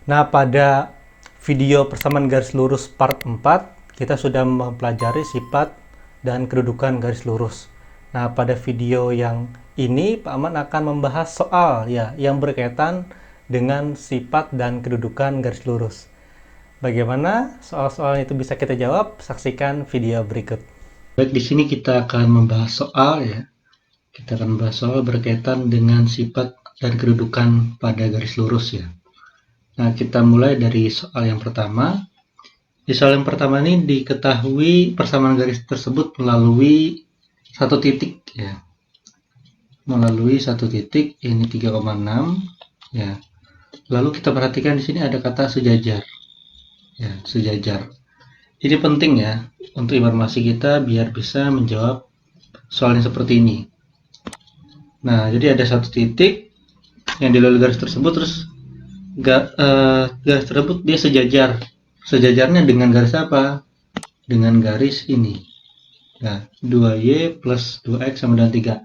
Nah, pada video persamaan garis lurus part 4, kita sudah mempelajari sifat dan kedudukan garis lurus. Nah, pada video yang ini, Pak Aman akan membahas soal yang berkaitan dengan sifat dan kedudukan garis lurus. Bagaimana soal-soal itu bisa kita jawab? Saksikan video berikut. Baik, di sini kita akan membahas soal ya. Kita akan membahas soal berkaitan dengan sifat dan kedudukan pada garis lurus ya. Nah, kita mulai dari soal yang pertama. Di soal yang pertama ini diketahui persamaan garis tersebut melalui satu titik ya. Melalui satu titik, ini 3,6 ya. Lalu kita perhatikan di sini ada kata sejajar. Ya, sejajar. Ini penting ya untuk informasi kita biar bisa menjawab soal yang seperti ini. Nah, jadi ada satu titik yang dilalui garis tersebut, terus garis tersebut dia sejajar. Sejajarnya dengan garis apa? Dengan garis ini. Nah, 2y plus 2x sama dengan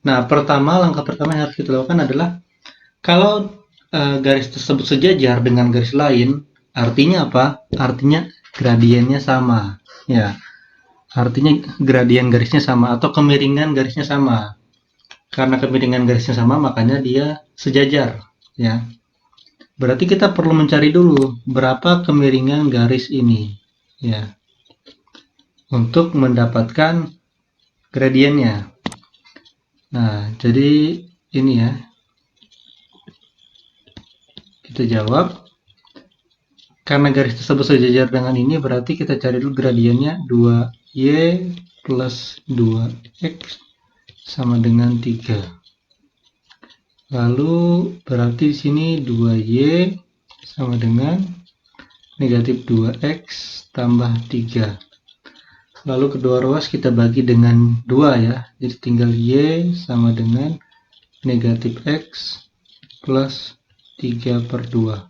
3. Nah, langkah pertama yang harus kita lakukan adalah kalau garis tersebut sejajar dengan garis lain, artinya apa? Artinya gradiennya sama. Ya, artinya gradien garisnya sama atau kemiringan garisnya sama. Karena kemiringan garisnya sama, makanya dia sejajar. Ya, berarti kita perlu mencari dulu berapa kemiringan garis ini. Ya, untuk mendapatkan gradiennya. Nah, jadi ini ya. Kita jawab. Karena garis tersebut sejajar dengan ini, berarti kita cari dulu gradiennya 2y plus 2x sama dengan 3. Lalu berarti di sini 2y sama dengan negatif 2x tambah 3. Lalu kedua ruas kita bagi dengan 2 ya. Jadi tinggal y sama dengan negatif x plus 3/2.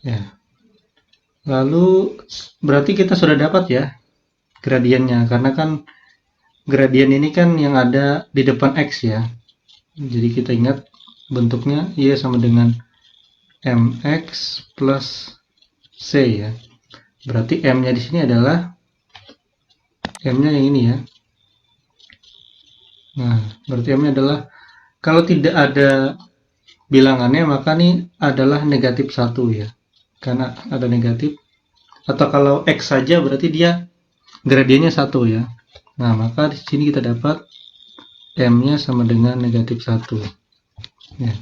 Ya. Lalu berarti kita sudah dapat ya gradiennya. Karena kan gradien ini kan yang ada di depan x ya. Jadi kita ingat bentuknya y sama dengan mx plus c ya. Berarti m-nya di sini adalah m-nya yang ini ya. Nah, berarti m-nya adalah kalau tidak ada bilangannya maka ini adalah negatif 1 ya. Karena ada negatif. Atau kalau x saja berarti dia gradiennya 1 ya. Nah, maka di sini kita dapat m-nya sama dengan negatif 1. Ya.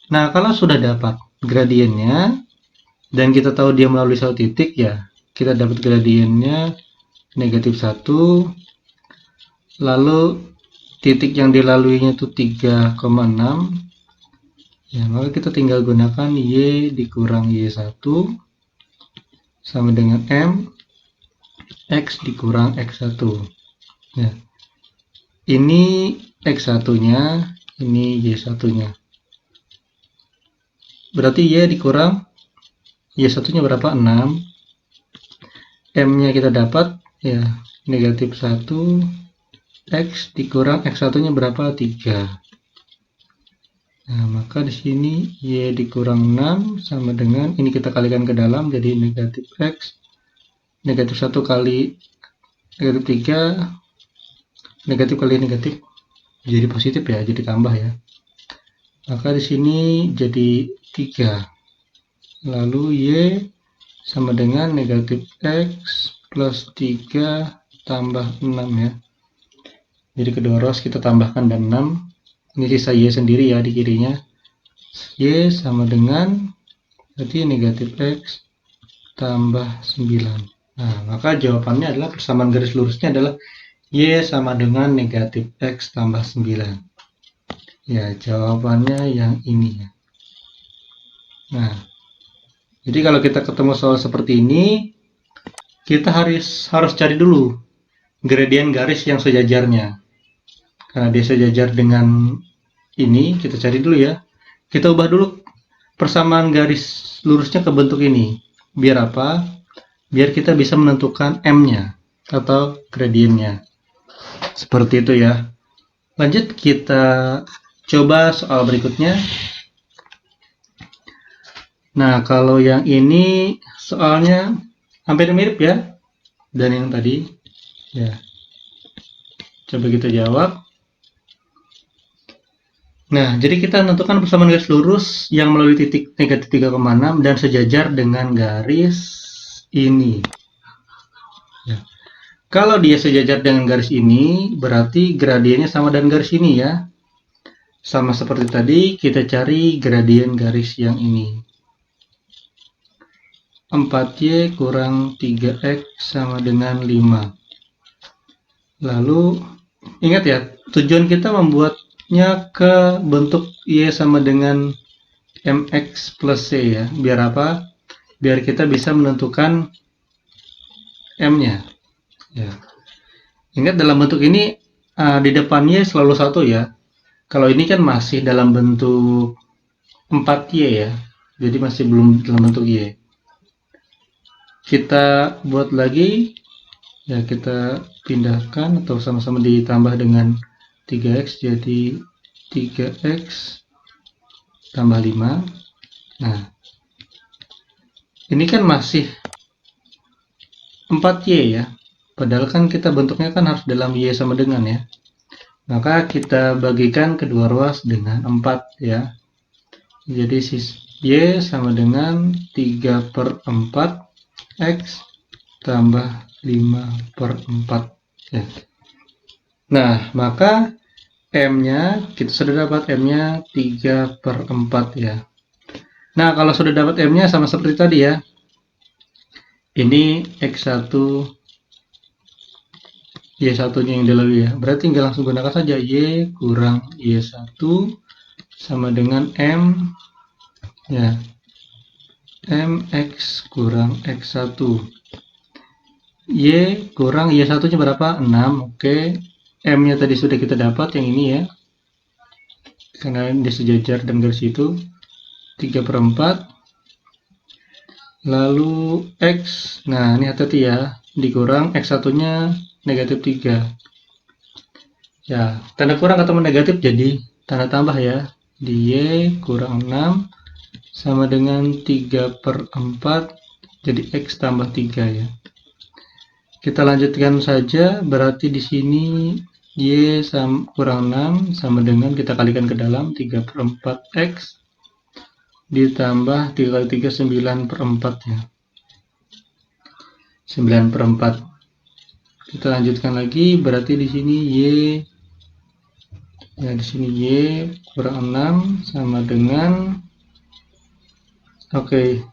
Nah, kalau sudah dapat gradiennya dan kita tahu dia melalui satu titik ya, kita dapat gradiennya negatif 1. Lalu titik yang dilaluinya itu 3,6. Ya, maka kita tinggal gunakan y dikurang y1 sama dengan m x dikurang x1. Ya. Ini x1-nya, ini y1-nya. Berarti y dikurang y1-nya berapa? 6. M-nya kita dapat ya negatif 1. X dikurang x1-nya berapa? 3. Nah, maka di sini y dikurang 6 sama dengan ini kita kalikan ke dalam jadi negatif x. Negatif 1 kali negatif 3. Negatif kali negatif jadi positif ya, jadi tambah ya. Maka di sini jadi 3. Lalu y sama dengan negatif x plus 3 tambah 6 ya. Jadi kedua ruas kita tambahkan dan 6. Ini sisa y sendiri ya di kirinya. Y sama dengan berarti negatif x tambah 9. Nah, maka jawabannya adalah persamaan garis lurusnya adalah y sama dengan negatif x tambah 9. Ya, jawabannya yang ini ya. Nah, jadi kalau kita ketemu soal seperti ini, kita harus cari dulu gradien garis yang sejajarnya. Karena dia sejajar dengan ini, kita cari dulu ya. Kita ubah dulu persamaan garis lurusnya ke bentuk ini. Biar apa? Biar kita bisa menentukan M-nya atau gradiennya. Seperti itu ya. Lanjut kita coba soal berikutnya. Nah, kalau yang ini soalnya hampir mirip ya, dan yang tadi. Ya, coba kita jawab. Nah, jadi kita menentukan persamaan garis lurus yang melalui titik negatif 3,6 dan sejajar dengan garis ini. Ya. Kalau dia sejajar dengan garis ini, berarti gradiennya sama dengan garis ini ya. Sama seperti tadi, kita cari gradien garis yang ini. 4Y kurang 3X sama dengan 5. Lalu, ingat ya, tujuan kita membuatnya ke bentuk Y sama dengan MX plus C ya. Biar apa? Biar kita bisa menentukan M-nya. Ya. Ingat dalam bentuk ini, di depannya selalu 1 ya. Kalau ini kan masih dalam bentuk 4Y ya. Jadi masih belum dalam bentuk Y. Kita buat lagi, ya kita pindahkan atau sama-sama ditambah dengan 3X jadi 3X tambah 5. Nah, ini kan masih 4Y ya. Padahal kan kita bentuknya kan harus dalam Y sama dengan ya. Maka kita bagikan kedua ruas dengan 4 ya. Jadi Y sama dengan 3/4 X tambah 5/4 ya. Nah, maka M-nya, kita sudah dapat M-nya 3/4 ya. Nah, kalau sudah dapat M-nya sama seperti tadi ya. Ini X1, Y1-nya yang dilalui ya. Berarti tinggal langsung gunakan saja Y kurang Y1 sama dengan M ya. MX kurang X1. Y kurang Y1-nya berapa? 6. Oke. M-nya tadi sudah kita dapat yang ini ya. Karena dia sejajar dan garis itu. 3/4. Lalu X. Nah, ini hati-hati ya. Dikurang X1-nya negatif 3. Ya, tanda kurang ketemu negatif jadi tanda tambah ya. Di Y kurang 6 sama dengan 3/4 jadi X tambah 3 ya. Kita lanjutkan saja, berarti di sini Y kurang 6 sama dengan kita kalikan ke dalam 3/4 X ditambah 3 kali 3 9/4 ya. 9/4. Kita lanjutkan lagi, berarti di sini Y ya, di sini Y kurang 6 sama dengan oke,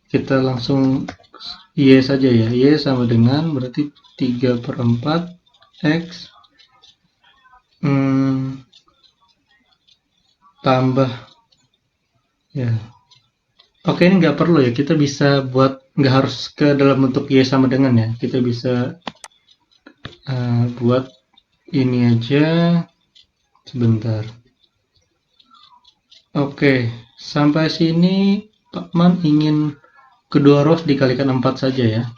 kita langsung Y saja ya. Y sama dengan berarti 3/4 X tambah ya. Oke, ini nggak perlu ya. Kita bisa buat, nggak harus ke dalam bentuk Y sama dengan ya. Kita bisa buat ini aja sebentar. Oke, sampai sini Pak Man ingin kedua ruas dikalikan 4 saja ya.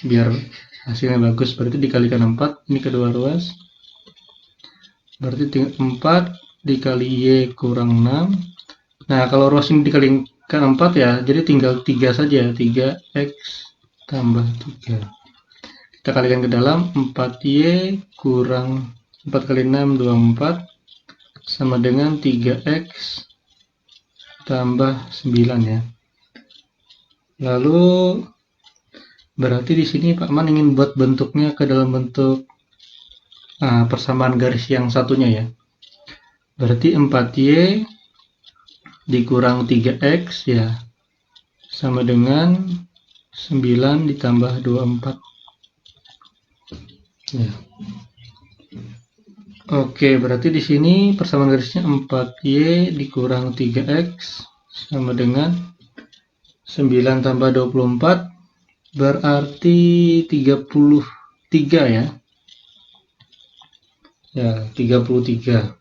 Biar hasilnya bagus, berarti dikalikan 4, ini kedua ruas. Berarti 4 dikali Y kurang 6. Nah, kalau ruas ini dikalikan 4 ya, jadi tinggal 3 saja, 3X tambah 3. Kita kalikan ke dalam, 4Y kurang 4 kali 6, 24, sama dengan 3X tambah 9 ya. Lalu, berarti di sini Pak Man ingin buat bentuknya ke dalam bentuk persamaan garis yang satunya ya. Berarti 4Y dikurang 3X ya, sama dengan 9 ditambah 24 ya. Oke, berarti di sini persamaan garisnya 4Y dikurang 3X sama dengan 9 tambah 24 berarti 33 ya. Ya, 33.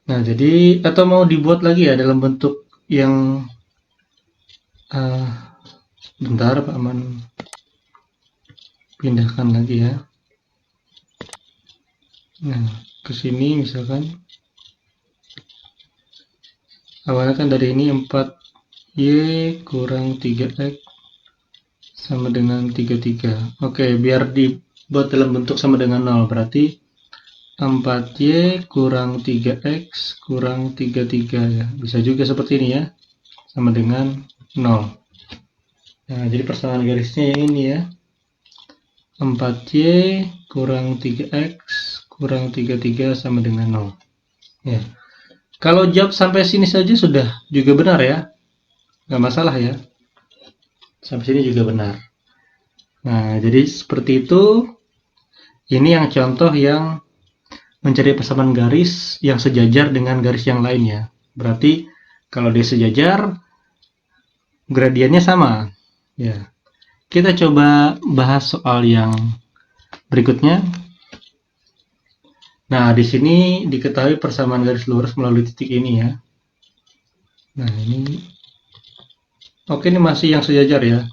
Nah, jadi atau mau dibuat lagi ya dalam bentuk yang bentar Pak Man pindahkan lagi ya. Nah, ke sini misalkan awalnya kan dari ini 4 Y kurang 3X sama dengan 33. Oke, biar dibuat dalam bentuk sama dengan 0, berarti 4Y kurang 3X kurang 33 ya. Bisa juga seperti ini ya, sama dengan 0. Nah, jadi persamaan garisnya yang ini ya. 4Y kurang 3X kurang 33 sama dengan 0. Ya. Kalau jawab sampai sini saja sudah juga benar ya. Nggak masalah ya. Sampai sini juga benar. Nah, jadi seperti itu. Ini yang contoh yang mencari persamaan garis yang sejajar dengan garis yang lainnya. Berarti kalau dia sejajar, gradiennya sama. Ya. Kita coba bahas soal yang berikutnya. Nah, di sini diketahui persamaan garis lurus melalui titik ini ya. Nah, ini oke, ini masih yang sejajar ya.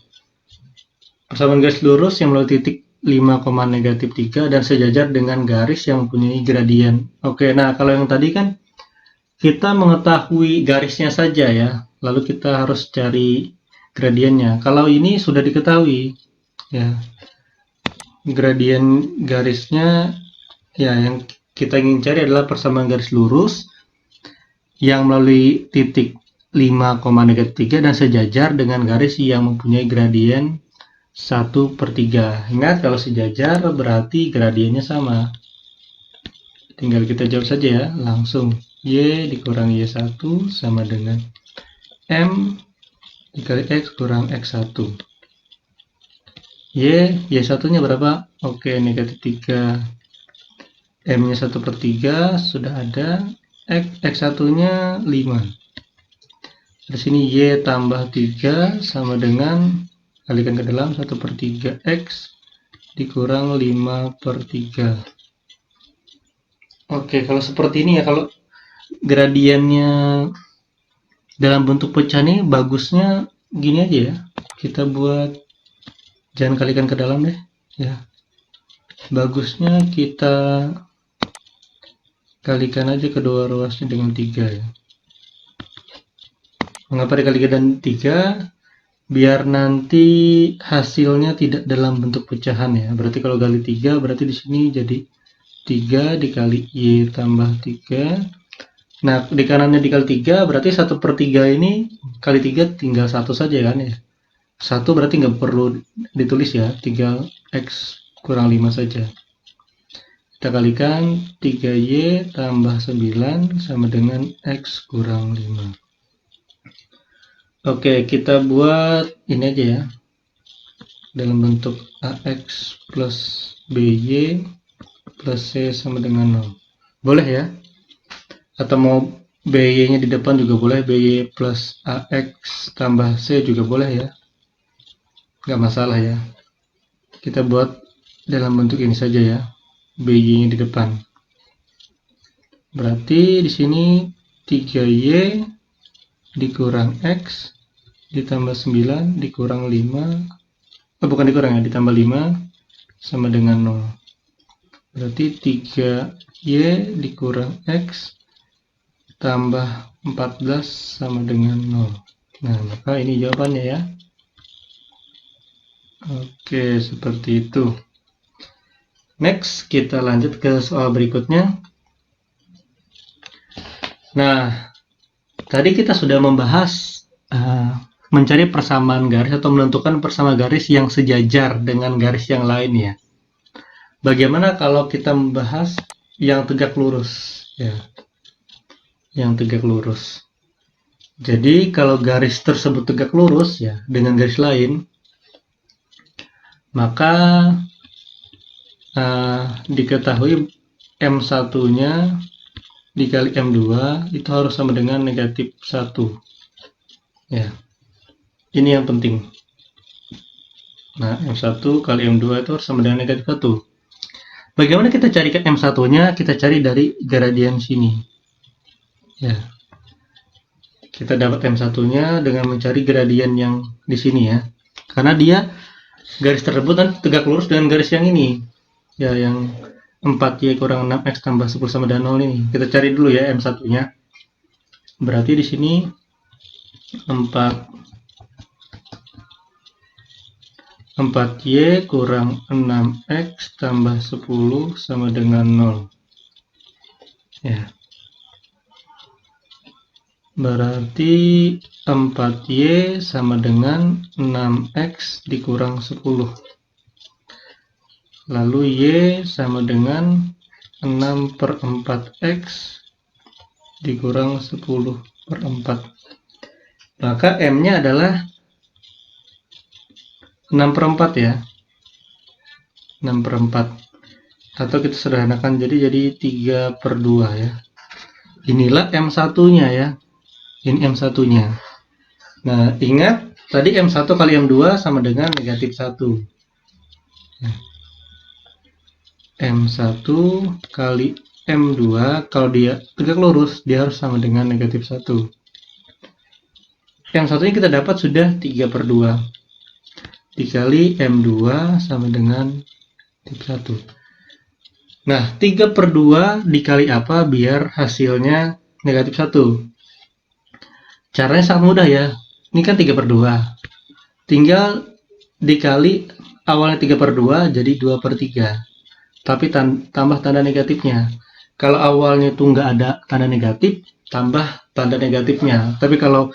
Persamaan garis lurus yang melalui titik 5,-3 dan sejajar dengan garis yang mempunyai gradien. Oke, nah kalau yang tadi kan kita mengetahui garisnya saja ya, lalu kita harus cari gradiennya. Kalau ini sudah diketahui ya, gradien garisnya ya, yang kita ingin cari adalah persamaan garis lurus yang melalui titik 5,-3 dan sejajar dengan garis yang mempunyai gradien 1/3. Ingat, kalau sejajar berarti gradiennya sama. Tinggal kita jawab saja ya, langsung. Y dikurangi Y1 sama dengan M dikali X kurang X1. Y1 nya berapa? Oke, -3. M nya 1/3 sudah ada. X1 nya 5. Di sini Y tambah 3 sama dengan, kalikan ke dalam, 1/3 X dikurang 5/3. Oke, kalau seperti ini ya, kalau gradiennya dalam bentuk pecah nih, bagusnya gini aja ya. Kita buat, jangan kalikan ke dalam deh ya. Bagusnya kita kalikan aja kedua ruasnya dengan 3 ya. Mengapa dikalikan dengan 3? Biar nanti hasilnya tidak dalam bentuk pecahan ya. Berarti kalau kali 3, berarti di sini jadi 3 dikali Y tambah 3. Nah, di kanannya dikali 3, berarti 1/3 ini kali 3 tinggal 1 saja kan ya. 1 berarti nggak perlu ditulis ya, tinggal X kurang 5 saja. Kita kalikan 3Y tambah 9 sama dengan X kurang 5. Oke, kita buat ini aja ya. Dalam bentuk AX plus BY plus C sama dengan 0. Boleh ya? Atau mau BY-nya di depan juga boleh. BY plus AX tambah C juga boleh ya. Nggak masalah ya. Kita buat dalam bentuk ini saja ya. BY-nya di depan. Berarti di sini 3Y dikurang X ditambah 9 dikurang 5. Bukan dikurang ya, ditambah 5 sama dengan 0. Berarti 3Y dikurang X tambah 14 sama dengan 0. Nah, maka ini jawabannya ya. Oke, seperti itu. Next, kita lanjut ke soal berikutnya. Nah, tadi kita sudah membahas mencari persamaan garis atau menentukan persamaan garis yang sejajar dengan garis yang lain ya. Bagaimana kalau kita membahas yang tegak lurus ya? Yang tegak lurus. Jadi kalau garis tersebut tegak lurus ya dengan garis lain, maka diketahui M1-nya dikali M2 itu harus sama dengan -1 ya. Ini yang penting. Nah, M1 kali M2 itu harus sama dengan -1. Bagaimana kita carikan M1-nya? Kita cari dari gradien sini ya. Kita dapat M1-nya dengan mencari gradien yang di sini ya, karena dia garis tersebut kan tegak lurus dengan garis yang ini ya, yang 4Y kurang 6X tambah 10 sama dengan 0 ini. Kita cari dulu ya M1-nya. Berarti di sini 4 4Y kurang 6X tambah 10 sama dengan 0. Ya. Berarti 4Y sama dengan 6X dikurang 10. Lalu Y sama dengan 6/4X dikurang 10/4. Maka M-nya adalah 6/4 ya. 6/4. Atau kita sederhanakan jadi 3/2 ya. Inilah M1-nya ya. Ini M1-nya. Nah, ingat tadi M1 kali M2 sama dengan negatif 1. M1 kali M2, kalau dia tegak lurus, dia harus sama dengan negatif 1. M1 nya kita dapat sudah 3/2. Dikali M2 sama dengan negatif 1. Nah, 3/2 dikali apa biar hasilnya negatif 1? Caranya sangat mudah ya. Ini kan 3/2. Tinggal dikali awalnya 3/2 jadi 2/3. Tapi tambah tanda negatifnya. Kalau awalnya itu nggak ada tanda negatif, tambah tanda negatifnya. Tapi kalau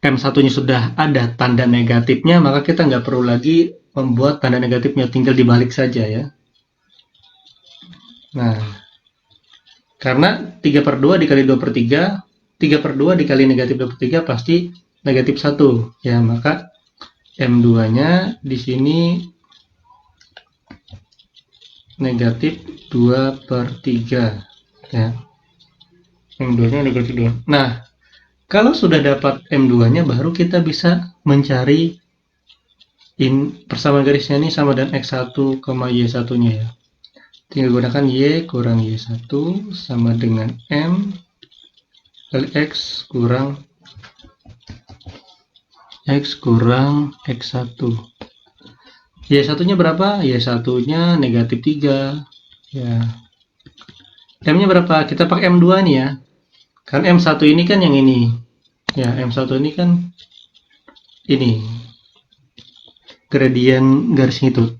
M1-nya sudah ada tanda negatifnya, maka kita nggak perlu lagi membuat tanda negatifnya, tinggal dibalik saja ya. Nah, karena 3/2 dikali 2/3, 3/2 dikali negatif 2/3 pasti negatif 1. Ya, maka M2-nya di sini negatif 2/3 ya. M2-nya negatif 2. Nah, kalau sudah dapat M2-nya baru kita bisa mencari persamaan garisnya ini sama dengan X1, Y1-nya ya. Tinggal gunakan Y kurang Y1 sama dengan M kali X kurang X1. Y1-nya berapa? Y1-nya negatif 3. Ya. M-nya berapa? Kita pakai M2 nih ya. Kan M1 ini kan yang ini. Ya, M1 ini kan ini. Gradien garisnya itu.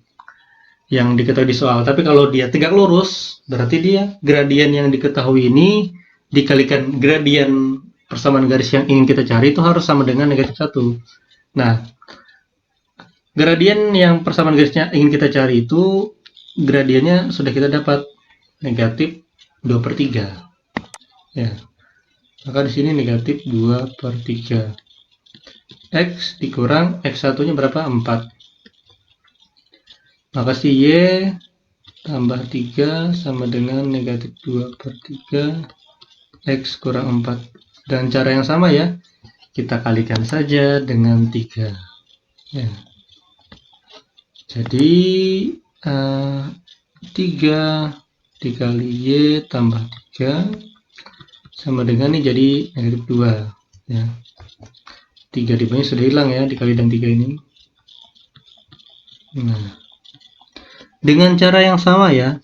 Yang diketahui di soal. Tapi kalau dia tegak lurus, berarti dia gradien yang diketahui ini dikalikan gradien persamaan garis yang ingin kita cari itu harus sama dengan negatif 1. Nah, gradien yang persamaan garisnya ingin kita cari itu gradiennya sudah kita dapat negatif 2/3. Ya. Maka di sini negatif 2/3. X dikurang X1-nya berapa? 4. Maka si Y tambah 3 sama dengan negatif 2/3 X kurang 4. Dan cara yang sama ya, kita kalikan saja dengan 3. Ya. Jadi 3 dikali Y tambah 3 sama dengan ini jadi negatif 2 ya. 3 di bawahnya sudah hilang ya, dikali dengan 3 ini. Nah, dengan cara yang sama ya,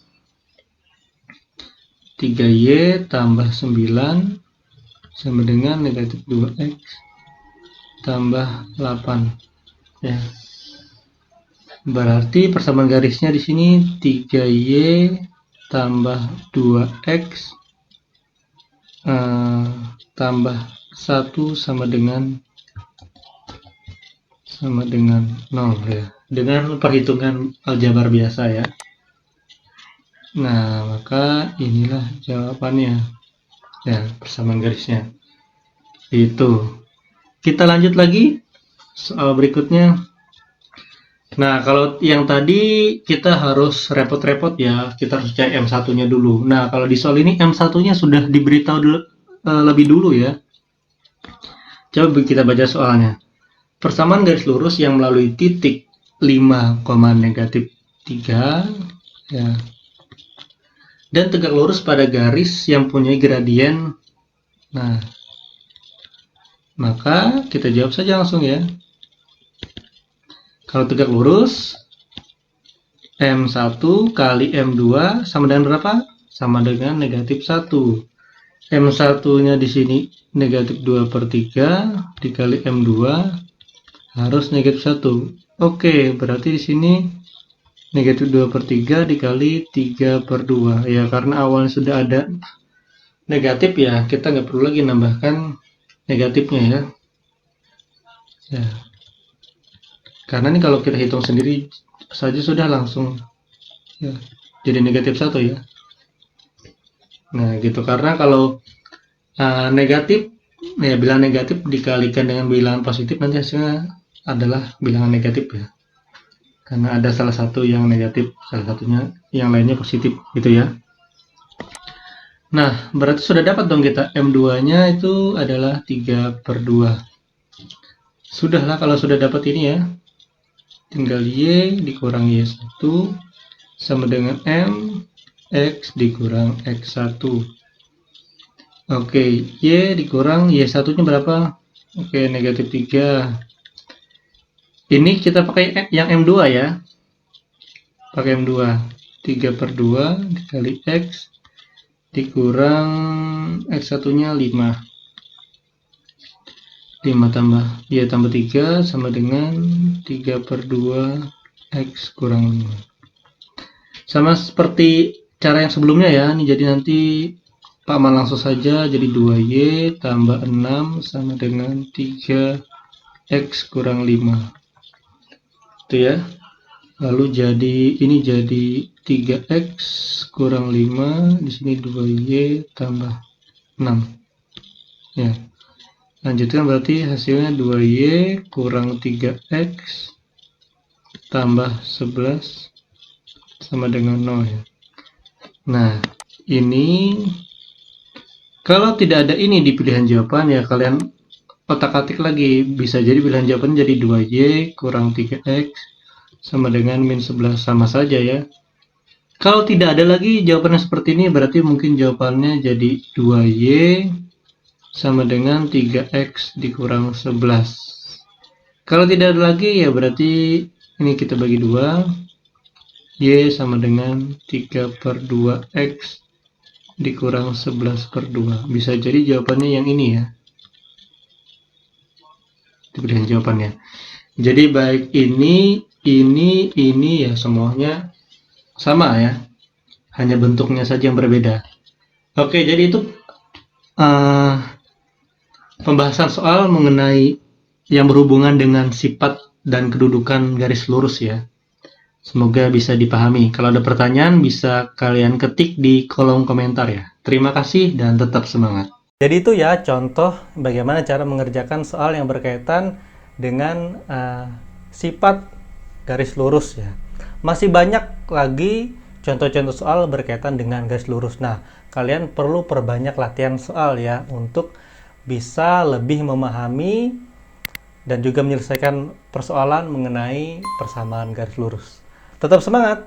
3Y tambah 9 sama dengan negatif 2X tambah 8 ya. Berarti persamaan garisnya di sini 3Y tambah 2X tambah 1 sama dengan 0 ya. Dengan perhitungan aljabar biasa ya. Nah, maka inilah jawabannya. Ya, persamaan garisnya. Itu. Kita lanjut lagi soal berikutnya. Nah, kalau yang tadi kita harus repot-repot ya, kita harus cari M1-nya dulu. Nah, kalau di soal ini M1-nya sudah diberitahu lebih dulu ya. Coba kita baca soalnya. Persamaan garis lurus yang melalui titik 5, negatif 3 ya. Dan tegak lurus pada garis yang punya gradien. Nah, maka kita jawab saja langsung ya. Kalau tegak lurus, M1 kali M2 sama dengan berapa? Sama dengan negatif 1. M1-nya di sini negatif 2/3 dikali M2 harus negatif 1. Oke, berarti di sini negatif 2/3 dikali 3/2. Ya, karena awalnya sudah ada negatif ya, kita nggak perlu lagi nambahkan negatifnya ya. Ya, karena ini kalau kita hitung sendiri saja sudah langsung ya, jadi negatif 1 ya. Nah, gitu. Karena kalau negatif, ya bilangan negatif dikalikan dengan bilangan positif nanti hasilnya adalah bilangan negatif ya. Karena ada salah satu yang negatif, salah satunya yang lainnya positif gitu ya. Nah, berarti sudah dapat dong kita M2-nya itu adalah 3/2. Sudahlah kalau sudah dapat ini ya. Tinggal Y dikurang Y1 sama dengan M X dikurang X1. Oke, Y dikurang Y1-nya berapa? Oke, negatif 3. Ini kita pakai yang M2 ya. Pakai M2. 3/2 dikali X dikurang X1-nya 5. 5 tambah Y tambah 3 sama dengan 3/2 X kurang 5. Sama seperti cara yang sebelumnya ya. Ini jadi nanti Pak Man langsung saja jadi 2Y tambah 6 sama dengan 3X kurang 5. Itu ya. Lalu jadi ini jadi 3X kurang 5, di sini 2Y tambah 6. Ya. Lanjutkan berarti hasilnya 2Y kurang 3X tambah 11 sama dengan 0 ya. Nah, ini kalau tidak ada ini di pilihan jawaban ya kalian otak-atik lagi. Bisa jadi pilihan jawaban jadi 2Y kurang 3X sama dengan min 11, sama saja ya. Kalau tidak ada lagi jawabannya seperti ini, berarti mungkin jawabannya jadi 2Y sama dengan 3X dikurang 11. Kalau tidak ada lagi ya berarti ini kita bagi 2. Y sama dengan 3/2X dikurang 11/2. Bisa jadi jawabannya yang ini ya. Itu pilihan jawabannya. Jadi baik ini ya semuanya sama ya. Hanya bentuknya saja yang berbeda. Oke, jadi itu pembahasan soal mengenai yang berhubungan dengan sifat dan kedudukan garis lurus ya. Semoga bisa dipahami. Kalau ada pertanyaan bisa kalian ketik di kolom komentar ya. Terima kasih dan tetap semangat. Jadi itu ya contoh bagaimana cara mengerjakan soal yang berkaitan dengan sifat garis lurus ya. Masih banyak lagi contoh-contoh soal berkaitan dengan garis lurus. Nah, kalian perlu perbanyak latihan soal ya untuk bisa lebih memahami dan juga menyelesaikan persoalan mengenai persamaan garis lurus. Tetap semangat!